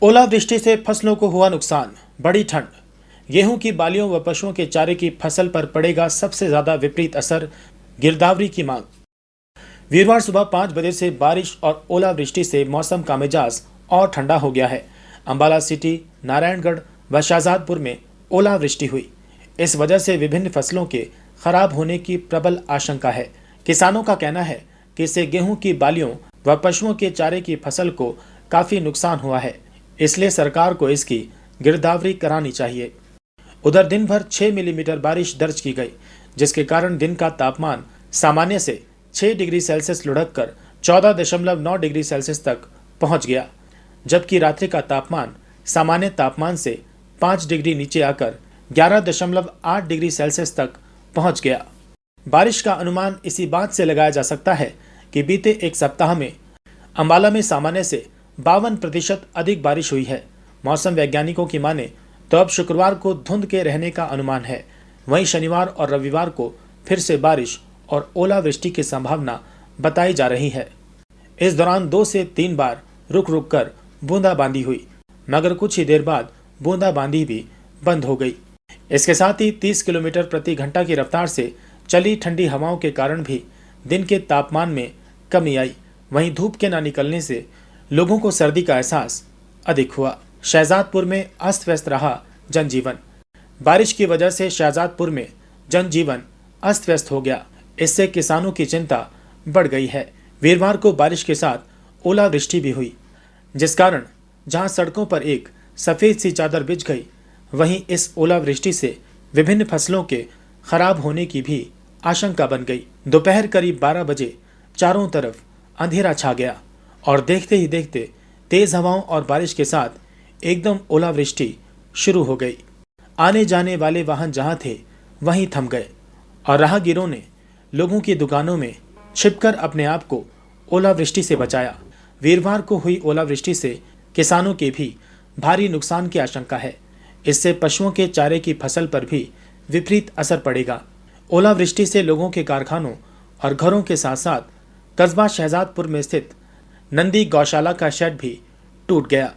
ओलावृष्टि से फसलों को हुआ नुकसान, बड़ी ठंड। गेहूं की बालियों व पशुओं के चारे की फसल पर पड़ेगा सबसे ज्यादा विपरीत असर, गिरदावरी की मांग। वीरवार सुबह 5 बजे से बारिश और ओलावृष्टि से मौसम का मिजाज और ठंडा हो गया है। अंबाला सिटी, नारायणगढ़ व शाहजादपुर में ओलावृष्टि हुई। इस वजह से विभिन्न फसलों के खराब होने की प्रबल आशंका है। किसानों का कहना है कि इससे गेहूं की बालियों व पशुओं के चारे की फसल को काफी नुकसान हुआ है, इसलिए सरकार को इसकी गिरदावरी करानी चाहिए। उधर दिन भर 6 मिलीमीटर बारिश दर्ज की गई, जिसके कारण दिन का तापमान सामान्य से 6 डिग्री सेल्सियस लुढ़ककर 14.9 डिग्री सेल्सियस तक पहुंच गया, जबकि रात्रि का तापमान सामान्य तापमान से 5 डिग्री नीचे आकर 11.8 डिग्री सेल्सियस तक पहुंच गया। बारिश का अनुमान इसी बात से लगाया जा सकता है कि बीते एक सप्ताह में अंबाला में सामान्य से 52% अधिक बारिश हुई है। मौसम वैज्ञानिकों की माने तो अब शुक्रवार को धुंध के रहने का अनुमान है। वहीं शनिवार और रविवार को फिर से बारिश और ओलावृष्टि की संभावना बताई जा रही है। इस दौरान 2 से 3 बार रुक रुक कर बूंदाबांदी हुई, मगर कुछ ही देर बाद बूंदाबांदी भी बंद हो गई। इसके साथ ही 30 किलोमीटर प्रति घंटा की रफ्तार से चली ठंडी हवाओं के कारण भी दिन के तापमान में कमी आई। वहीं धूप के न निकलने से लोगों को सर्दी का एहसास अधिक हुआ। शाहजादपुर में अस्त व्यस्त रहा जनजीवन। बारिश की वजह से शाहजादपुर में जनजीवन अस्त व्यस्त हो गया। इससे किसानों की चिंता बढ़ गई है। वीरवार को बारिश के साथ ओलावृष्टि भी हुई, जिस कारण जहां सड़कों पर एक सफेद सी चादर बिछ गई, वहीं इस ओलावृष्टि से विभिन्न फसलों के खराब होने की भी आशंका बन गई। दोपहर करीब 12 बजे चारों तरफ अंधेरा छा गया और देखते ही देखते तेज हवाओं और बारिश के साथ एकदम ओलावृष्टि शुरू हो गई। आने जाने वाले वाहन जहां थे वहीं थम गए और राहगीरों ने लोगों की दुकानों में छिपकर अपने आप को ओलावृष्टि से बचाया। वीरवार को हुई ओलावृष्टि से किसानों के भी भारी नुकसान की आशंका है। इससे पशुओं के चारे की फसल पर भी विपरीत असर पड़ेगा। ओलावृष्टि से लोगों के कारखानों और घरों के साथ साथ कस्बा शाहजादपुर में स्थित नंदी गौशाला का शेड भी टूट गया।